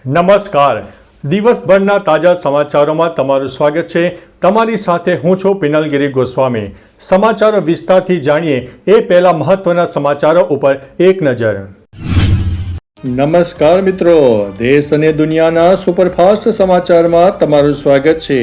નમસ્કાર. દિવસભરના તાજા સમાચારોમાં તમારું સ્વાગત છે. તમારી સાથે હું છું પિનલગીરી ગોસ્વામી. સમાચારો વિસ્તારથી જાણીએ એ પહેલા મહત્વના સમાચારો ઉપર એક નજર. નમસ્કાર મિત્રો, દેશ અને દુનિયાના સુપરફાસ્ટ સમાચારમાં તમારું સ્વાગત છે.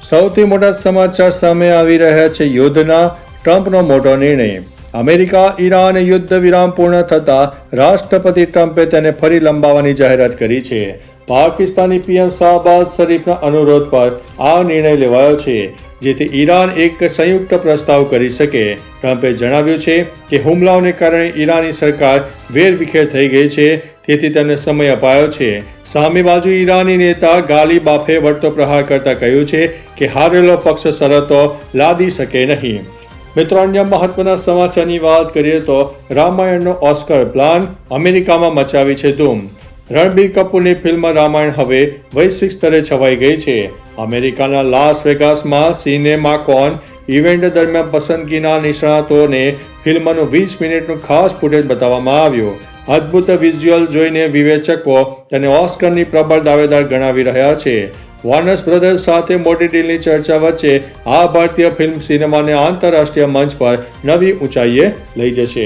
સૌથી મોટા સમાચાર સામે આવી રહ્યા છે. યુદ્ધના ટ્રમ્પનો મોટો નિર્ણય. અમેરિકા ઈરાન યુદ્ધ વિરામ પૂર્ણ થતા રાષ્ટ્રપતિ ટ્રમ્પે તેને ફરી લંબાવવાની જાહેરાત કરી છે. પાકિસ્તાની પીએમ શાહબાઝ શરીફના અનુરોધ પર આ નિર્ણય લેવાયો છે, જેથી ઈરાન એક સંયુક્ત પ્રસ્તાવ કરી શકે. ટ્રમ્પે જણાવ્યું છે કે હુમલાઓને કારણે ઈરાની સરકાર વેરવિખેર થઈ ગઈ છે, તેથી તેમને સમય અપાયો છે. સામે બાજુ ઈરાની નેતા ગાલી બાફે વળતો પ્રહાર કરતા કહ્યું છે કે હારેલો પક્ષ શરતો લાદી શકે નહીં. મિત્રો, અન્ય મહત્વના સમાચારની વાત કરીએ તો રામાયણનો ઓસ્કર પ્લાન અમેરિકામાં મચાવી છે ધૂમ. રણબીર કપૂરની ફિલ્મ રામાયણ હવે વૈશ્વિક સ્તરે છવાઈ ગઈ છે. અમેરિકાના લાસ વેગાસમાં સિનેમાકોન ઇવેન્ટ દરમિયાન પસંદગીના નિષ્ણાતોને ફિલ્મનું 20 મિનિટનું ખાસ ફૂટેજ બતાવવામાં આવ્યું. અદ્ભુત વિઝ્યુઅલ જોઈને વિવેચકો તેને ઓસ્કરની પ્રબળ દાવેદાર ગણાવી રહ્યા છે. વોર્નર બ્રધર્સ સાથે મોટી ડીલની ચર્ચા વચ્ચે આ ભારતીય ફિલ્મ સિનેમાને આંતરરાષ્ટ્રીય મંચ પર નવી ઊંચાઈએ લઈ જશે.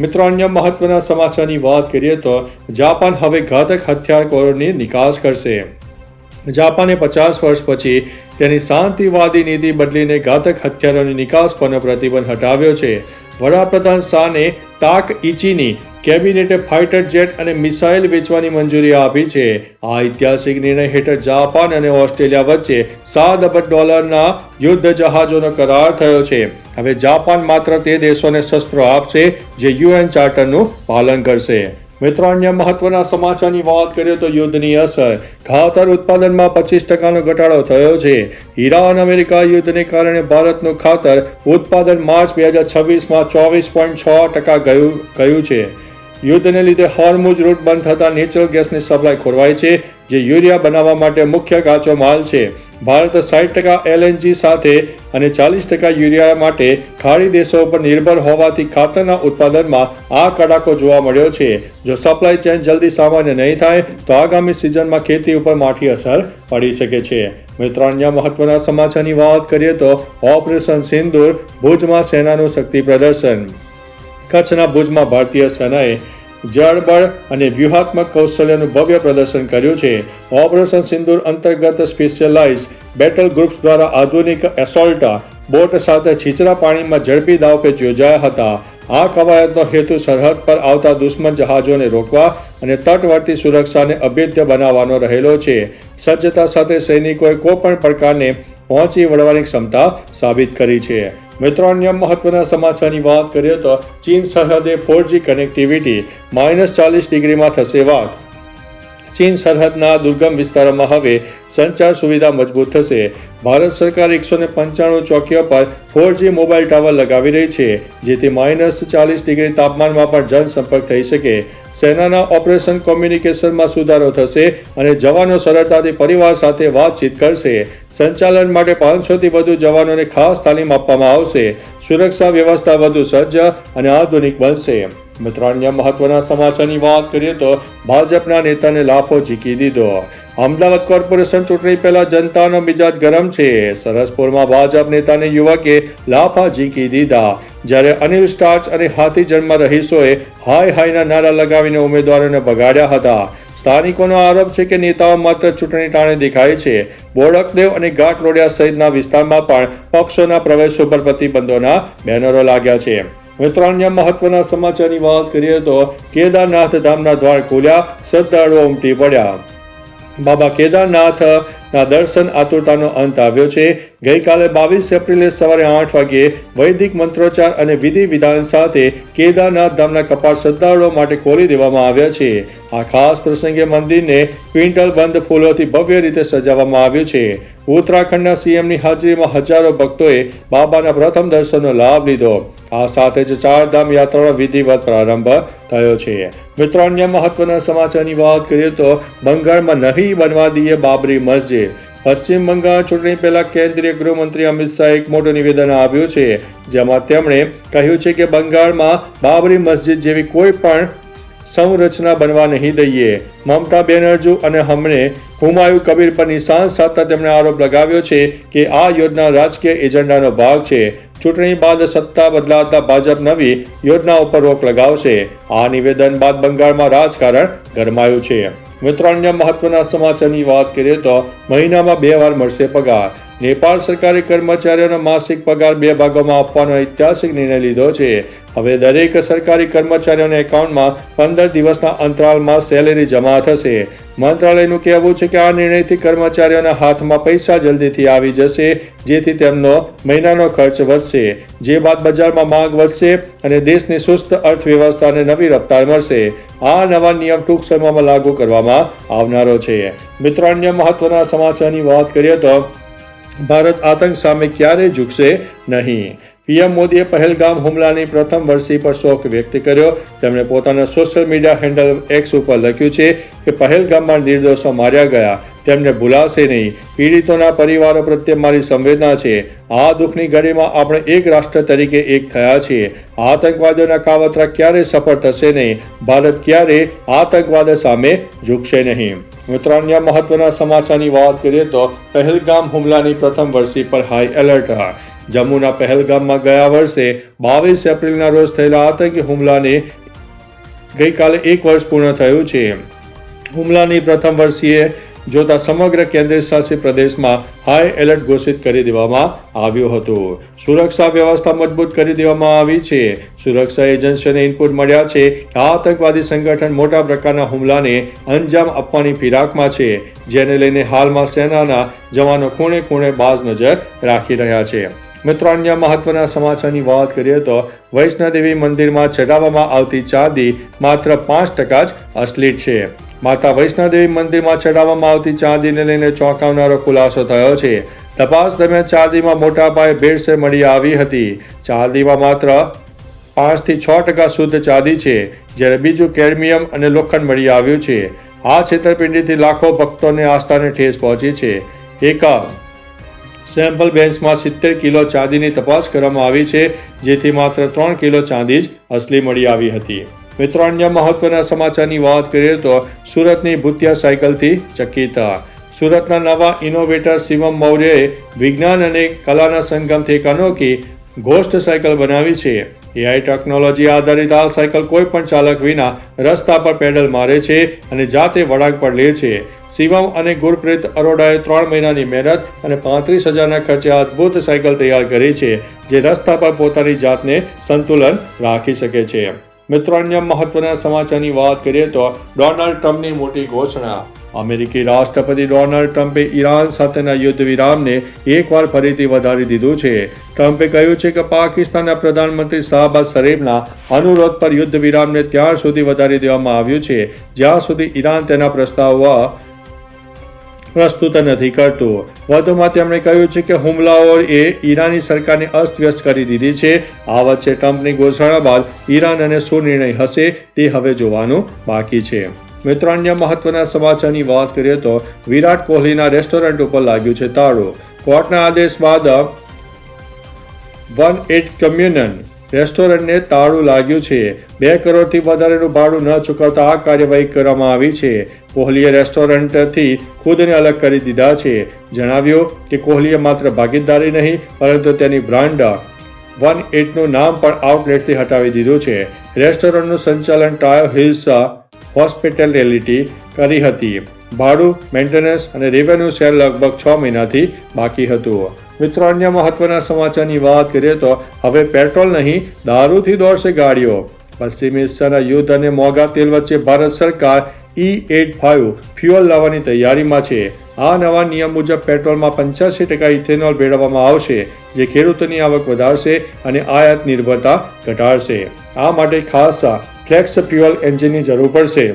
મિત્રો, અન્ય મહત્વના સમાચારની વાત કરીએ તો જાપાન હવે ઘાતક હથિયારોની નિકાસ કરશે. જાપાને 50 વર્ષ પછી તેની શાંતિવાદી નીતિ બદલીને ઘાતક હથિયારોની નિકાસ પરનો પ્રતિબંધ હટાવ્યો છે. વડાપ્રધાન શાને તાકઇચીની કેબિનેટે ફાઇટર જેટ અને મિસાઇલ વેચવાની મંજૂરી આપી છે. આ ઐતિહાસિક નિર્ણય હેઠળ જાપાન અને ઓસ્ટ્રેલિયા વચ્ચે $7 અબજ યુદ્ધ જહાજોનો કરાર થયો છે. હવે જાપાન માત્ર તે દેશોને શસ્ત્રો આપશે જે યુએન ચાર્ટરનું પાલન કરશે. મિત્રો, અન્ય મહત્વના સમાચારની વાત કરીએ તો યુદ્ધની અસર. ખાતર ઉત્પાદનમાં 25% ઘટાડો થયો છે. ઈરાન અમેરિકા યુદ્ધને કારણે ભારતનું ખાતર ઉત્પાદન માર્ચ 2026માં 24.6% ગયું છે. યુદ્ધને લીધે હોર્મુઝ રૂટ બંધ થતાં નેચરલ ગેસની સપ્લાય ખોરવાઈ છે, જે યુરિયા બનાવવા માટે મુખ્ય કાચો માલ છે. ભારત 60% એલએનજી સાથે અને 40% યુરિયા માટે ખાડી દેશો પર નિર્ભર હોવાથી ખાતરના ઉત્પાદનમાં આ કડાકો જોવા મળ્યો છે. જો સપ્લાય ચેન જલ્દી સામાન્ય નહીં થાય તો આગામી સિઝનમાં ખેતી ઉપર માઠી અસર પડી શકે છે. મિત્રો, અન્ય મહત્વના સમાચારની વાત કરીએ તો ઓપરેશન સિંદૂર, ભુજમાં સેનાનું શક્તિ પ્રદર્શન. કચ્છના ભુજમાં ભારતીય સેનાએ જળબળ અને વ્યૂહાત્મક કૌશલ્યનું ભવ્ય પ્રદર્શન કર્યું છે. ઓપરેશન સિંદૂર અંતર્ગત સ્પેશિયલાઇઝ બેટલ ગ્રુપ્સ દ્વારા આધુનિક એસોલ્ટ બોટ સાથે છીછરા પાણીમાં ઝડપી દાવપેચ યોજાયા હતા. આ કવાયતનો હેતુ સરહદ પર આવતા દુશ્મન જહાજોને રોકવા અને તટવર્તી સુરક્ષાને અભેદ્ય બનાવવાનો રહેલો છે. સજ્જતા સાથે સૈનિકોએ કોઈપણ પ્રકારને પહોંચી વળવાની ક્ષમતા સાબિત કરી છે. મિત્રો, અન્ય મહત્વના સમાચારની વાત કરીએ તો ચીન સરહદે 4G કનેક્ટિવિટી -40°માં થશે વાત. ચીન સરહદના દુર્ગમ વિસ્તારોમાં હવે સંચાર સુવિધા મજબૂત થશે. ભારત સરકાર 195 ચોકીઓ પર 4G મોબાઈલ ટાવર લગાવી રહી છે, જેથી -40° તાપમાનમાં પણ જનસંપર્ક થઈ શકે. સેનાના ઓપરેશન કોમ્યુનિકેશનમાં સુધારો થશે અને જવાનો સરળતાથી પરિવાર સાથે વાતચીત કરશે. સંચાલન માટે 500 થી વધુ જવાનોને ખાસ તાલીમ આપવામાં આવશે. સુરક્ષા વ્યવસ્થા વધુ સજ્જ અને આધુનિક બનશે. મિત્રો, અન્ય મહત્વના સમાચારની વાત કરીએ તો ભાજપના નેતાને લાફો ઝીકી દીધો. અમદાવાદ કોર્પોરેશન ચૂંટણી પહેલા જનતાનો મિજાજ ગરમ છે. સરસપુરમાં ભાજપ નેતાને યુવકે લાફા ઝીકી દીધા, જ્યારે અનિલ સ્ટાર્ચ અને હાથીજનમાં રહીશોએ હાય હાયના નારા લગાવીને ઉમેદવારોને ભગાડ્યા હતા. સ્થાનિકોનો આરોપ છે કે નેતાઓ માત્ર ચૂંટણી ટાણે દેખાય છે. બોડકદેવ અને ઘાટલોડિયા સહિતના વિસ્તારમાં પણ પક્ષોના પ્રવેશ ઉપર પ્રતિબંધોના બેનરો લાગ્યા છે. મિત્રો, અન્ય મહત્વના સમાચારની વાત કરીએ તો કેદારનાથ ધામના દ્વાર ખોલ્યા, શ્રદ્ધાળુઓ ઉમટી પડ્યા. બાબા કેદારનાથના દર્શન આતુરતાનો અંત આવ્યો છે. ગઈકાલે 22 એપ્રિલે સવારે 8 વાગ્યે વૈદિક મંત્રોચ્ચાર અને વિધિ વિધાન સાથે કેદારનાથ ધામના કપાટ શ્રદ્ધાળુઓ માટે ખોલી દેવામાં આવ્યા છે. આ ખાસ પ્રસંગે મંદિરને ક્વિન્ટલ બંધ ફૂલોથી ભવ્ય રીતે સજાવવામાં આવ્યું છે. ઉત્તરાખંડના સીએમની હાજરીમાં હજારો ભક્તોએ બાબાના પ્રથમ દર્શનનો લાભ લીધો. આ સાથે જ ચારધામ યાત્રાનો વિધિવત પ્રારંભ થયો છે. મિત્રો, અન્ય મહત્વના સમાચારની વાત કરીએ તો બંગાળમાં નહીં બનવા દઈએ બાબરી મસ્જિદ. પશ્ચિમ બંગાળ ચૂંટણી પહેલા કેન્દ્રીય ગૃહમંત્રી અમિત શાહે એક મોટું નિવેદન આપ્યું છે, જેમાં તેમણે કહ્યું છે કે બંગાળમાં બાબરી મસ્જિદ જેવી કોઈ પણ સંરચના બનવા નહીં દઈએ. મમતા બેનર્જી અને હુમાયુ કબીર પર નિશાન સાધતા તેમણે આરોપ લગાવ્યો છે કે આ યોજના રાજકીય એજન્ડાનો ભાગ છે. ચૂંટણી બાદ સત્તા બદલાતા ભાજપ નવી યોજના ઉપર રોક લગાવશે. આ નિવેદન બાદ બંગાળમાં રાજકારણ ગરમાયું છે. મિત્રો, અન્ય મહત્વના સમાચારની વાત કરીએ તો મહિનામાં 2 વાર મળશે પગાર. નેપાળ સરકારે કર્મચારીઓનો માસિક પગાર 2 ભાગોમાં આપવાનો ઐતિહાસિક નિર્ણય લીધો છે. હવે દરેક સરકારી કર્મચારીઓના એકાઉન્ટમાં 15 દિવસના અંતરાલમાં સેલેરી જમા થશે. મંત્રાલયનું કહેવું છે કે આ નિર્ણયથી કર્મચારીઓના હાથમાં પૈસા જલ્દીથી આવી જશે, જેથી તેમનો મહિનાનો ખર્ચ વધશે. જે બાદ બજારમાં માંગ વધશે અને દેશની સુસ્ત અર્થવ્યવસ્થાને નવી રફતાર મળશે. આ નવા નિયમ ટૂંક સમયમાં લાગુ કરવામાં આવનારો છે. મિત્રો, અન્ય મહત્વના સમાચારની વાત કરીએ તો ભારત આતંક સામે ક્યારેય ઝૂકશે નહીં. પીએમ મોદીએ પહેલગામ હુમલાની પ્રથમ વર્ષી પર શોક વ્યક્ત કર્યો. તેમણે પોતાના સોશિયલ મીડિયા હેન્ડલ એક્સ ઉપર લખ્યું છે કે પહેલગામમાં નિર્દોષો માર્યા ગયા, તેમને ભૂલાશે નહીં. પીડિતોના પરિવારો પ્રત્યે મારી સંવેદના છે. આ દુઃખની ઘડીમાં આપણે એક રાષ્ટ્ર તરીકે એક થયા છીએ. આતંકવાદીઓના કાવતરા ક્યારેય સફળ થશે નહીં. ભારત ક્યારેય આતંકવાદ સામે ઝૂકશે નહીં. મિત્રો, અન્ય મહત્વના સમાચારની વાત કરીએ તો પહેલગામ હુમલાની પ્રથમ વર્ષી પર હાઈ એલર્ટ. જમ્મુના પહેલગામમાં ગયા વર્ષે 22 એપ્રિલના રોજ થયેલા આતંકી હુમલાને ગઈકાલે 1 વર્ષ પૂર્ણ થયું છે. હુમલાની પ્રથમ વર્ષીએ જોતા સમગ્ર કેન્દ્ર શાસિત પ્રદેશમાં હાઈ એલર્ટ ઘોષિત કરી દેવામાં આવ્યું હતું. સુરક્ષા વ્યવસ્થા મજબૂત કરી દેવામાં આવી છે. સુરક્ષા એજન્સીઓને ઇનપુટ મળ્યા છે કે આતંકવાદી સંગઠન મોટા પ્રકારના હુમલાને અંજામ આપવાની ફિરાકમાં છે, જેને લઈને હાલમાં સેનાના જવાનો ખૂણે ખૂણે બાજ નજર રાખી રહ્યા છે. મિત્રો, અન્ય મહત્વના સમાચારની વાત કરીએ તો વૈષ્ણોદેવી મંદિરમાં ચઢાવવામાં આવતી ચાંદી માત્ર 5% જ અસલી છે. માતા વૈષ્ણોદેવી મંદિરમાં ચઢાવવામાં આવતી ચાંદીને લઈને ચોંકાવનારો ખુલાસો થયો છે. તપાસ દરમિયાન ચાંદીમાં મોટા પાયે ભેળસેળ મળી આવી હતી. ચાંદીમાં માત્ર 5 થી 6% શુદ્ધ ચાંદી છે, જ્યારે બીજું કેડમિયમ અને લોખંડ મળી આવ્યું છે. આ છેતરપિંડીથી લાખો ભક્તોને આસ્થાને ઠેસ પહોંચી છે. એક સેમ્પલ બેન્ચમાં 70 કિલો ચાંદીની તપાસ કરવામાં આવી છે, જેથી માત્ર 3 કિલો ચાંદી જ અસલી મળી આવી હતી. મિત્રો, અન્ય મહત્વના સમાચારની વાત કરીએ તો સુરતની ભૂતિયા સાયકલથી ચકિત. સુરતના નવા ઇનોવેટર શિવમ મૌર્યએ વિજ્ઞાન અને કલાના સંગમથી એક અનોખી ઘોસ્ટ સાયકલ બનાવી છે. એઆઈ ટેકનોલોજી આધારિત આ સાયકલ કોઈ પણ ચાલક વિના રસ્તા પર પેડલ મારે છે અને જાતે વળાંક પર લે છે. શિવમ અને ગુરપ્રીત અરોડાએ 3 મહિનાની મહેનત અને 35,000ના ખર્ચે અદ્ભુત સાયકલ તૈયાર કરી છે, જે રસ્તા પર પોતાની જાતને સંતુલન રાખી શકે છે. મિત્રો, અન્ય મહત્વના સમાચારની વાત કરીએ તો ડોનાલ્ડ ટ્રમ્પની મોટી ઘોષણા. અમેરિકી રાષ્ટ્રપતિ ડોનાલ્ડ ટ્રમ્પે ઈરાન સાથેના યુદ્ધ વિરામને એકવાર ફરીથી વધારી દીધું છે. ટ્રમ્પે કહ્યું છે કે પાકિસ્તાનના પ્રધાનમંત્રી શાહબાઝ શરીફના અનુરોધ પર યુદ્ધ વિરામને ત્યાર સુધી વધારી દેવામાં આવ્યું છે જ્યાં સુધી ઈરાન તેના પ્રસ્તાવ પ્રસ્તુત નથી કરતું. વધુમાં તેમણે કહ્યું છે કે હુમલાઓએ ઈરાની સરકારને અસ્તવ્યસ્ત કરી દીધી છે. આ વચ્ચે ટ્રમ્પની ઘોષણા બાદ ઈરાન અને શું નિર્ણય હશે તે હવે જોવાનું બાકી છે. મિત્રો, અન્ય મહત્વના સમાચારની વાત કરીએ તો વિરાટ કોહલીના રેસ્ટોરન્ટ ઉપર લાગ્યું છે તાળું. કોર્ટના આદેશ બાદ 18 કમ્યુનન રેસ્ટોરન્ટને તાળું લાગ્યું છે. 2 કરોડથી વધારેનું ભાડું ન ચૂકવતા આ કાર્યવાહી કરવામાં આવી છે. કોહલીએ રેસ્ટોરન્ટથી ખુદને અલગ કરી દીધા છે. જણાવ્યું કે કોહલીએ માત્ર ભાગીદારી નહીં પરંતુ તેની બ્રાન્ડ 18નું નામ પણ આઉટલેટથી હટાવી દીધું છે. રેસ્ટોરન્ટનું સંચાલન ટાયો હિલ્સ હોસ્પિટાલિટી કરી હતી. ભાડું, મેન્ટેનન્સ અને રેવન્યુ શેર લગભગ 6 મહિનાથી બાકી હતું. મિત્રો, અન્ય મહત્વના સમાચારની વાત કરીએ તો હવે પેટ્રોલ નહીં દારૂથી દોડશે ગાડીઓ. પશ્ચિમ એશિયાના યુદ્ધ અને મોંઘા તેલ વચ્ચે ભારત સરકાર E85 ફ્યુઅલ લાવવાની તૈયારીમાં છે. આ નવા નિયમ મુજબ પેટ્રોલમાં 85% ઇથેનોલ ભેળવવામાં આવશે, જે ખેડૂતોની આવક વધારશે અને આયાત નિર્ભરતા ઘટાડશે. આ માટે ખાસ ફ્લેક્સ ફ્યુઅલ એન્જિનની જરૂર પડશે.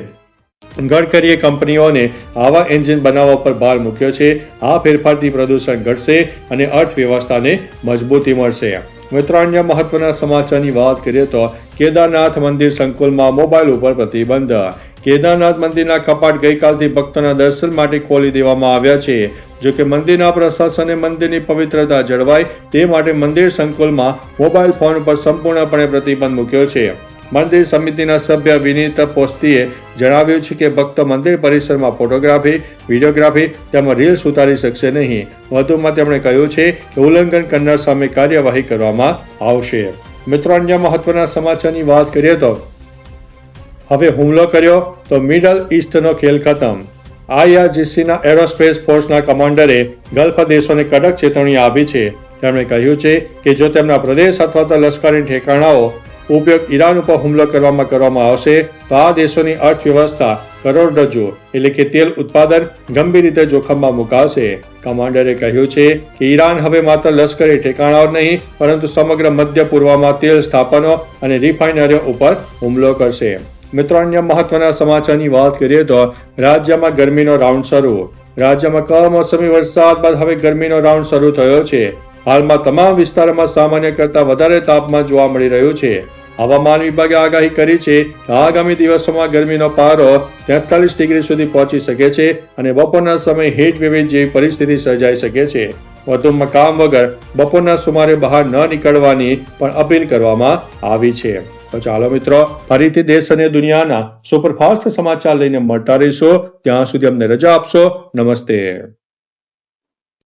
ગડકરીએ કંપનીઓને આવા એન્જિન બનાવવા પર ભાર મૂક્યો છે. આ ફેરફારથી પ્રદૂષણ ઘટશે અને અર્થવ્યવસ્થાને મજબૂતી મળશે. મિત્રો, અન્ય મહત્વના સમાચારની વાત કરીએ તો કેદારનાથ મંદિર સંકુલમાં મોબાઈલ ઉપર પ્રતિબંધ. કેદારનાથ મંદિરના કપાટ ગઈકાલથી ભક્તોના દર્શન માટે ખોલી દેવામાં આવ્યા છે. જોકે મંદિરના પ્રશાસને મંદિરની પવિત્રતા જળવાય તે માટે મંદિર સંકુલમાં મોબાઈલ ફોન પર સંપૂર્ણપણે પ્રતિબંધ મૂક્યો છે. મંદિર સમિતિના સભ્ય વિનીત પોસ્તીએ જણાવ્યું છે કે ભક્તો મંદિર પરિસરમાં ફોટોગ્રાફી, વિડીયોગ્રાફી તેમજ રીલ્સ ઉતારી શકશે નહીં. વધુમાં તેમણે કહ્યું છે કે ઉલ્લંઘન કરનાર સામે કાર્યવાહી કરવામાં આવશે. મિત્રો, અન્ય મહત્વના સમાચારની વાત કરીએ તો હવે હુમલો કર્યો તો મિડલ ઈસ્ટનો ખેલ ખતમ. IRGCના એરોસ્પેસ ફોર્સના કમાન્ડરે ગલ્ફ દેશોને કડક ચેતવણી આપી છે. તેમણે કહ્યું છે કે જો તેમના પ્રદેશ અથવા તો લશ્કરી ઠેકાણાઓ ઉપયોગ ઈરાન ઉપર હુમલો કરવામાં આવશે તો આ દેશોની અર્થવ્યવસ્થા કરોડરજ્જુ એટલે કે તેલ ઉત્પાદન ગંભીર રીતે જોખમમાં મુકાશે. કમાન્ડરે કહ્યું છે કે ઈરાન હવે માત્ર લશ્કરી ઠેકાણાઓ નહીં પરંતુ સમગ્ર મધ્ય પૂર્વમાં તેલ સ્થાપનો અને રિફાઇનરીઓ ઉપર હુમલો કરશે. મિત્રો, અન્ય મહત્વના સમાચારની વાત કરીએ તો રાજ્યમાં ગરમીનો રાઉન્ડ શરૂ. રાજ્યમાં કમોસમી વરસાદ બાદ હવે ગરમીનો રાઉન્ડ શરૂ થયો છે. હાલમાં તમામ વિસ્તારોમાં સામાન્ય કરતાં વધારે તાપમાન જોવા મળી રહ્યું છે. હવામાન વિભાગે આગાહી કરી છે કે આગામી દિવસોમાં ગરમીનો પારો 43 ડિગ્રી સુધી પહોંચી શકે છે અને બપોરના સમયે હીટ વેવ જેવી પરિસ્થિતિ સર્જાઈ શકે છે. વધુમાં કામ વગર બપોરના સુમારે બહાર ન નીકળવાની પણ અપીલ કરવામાં આવી છે. તો ચાલો મિત્રો, ફરીથી દેશ અને દુનિયાના સુપરફાસ્ટ સમાચાર લઈને મળતા રહીશું. ત્યાં સુધી અમને રજા આપશો. નમસ્તે.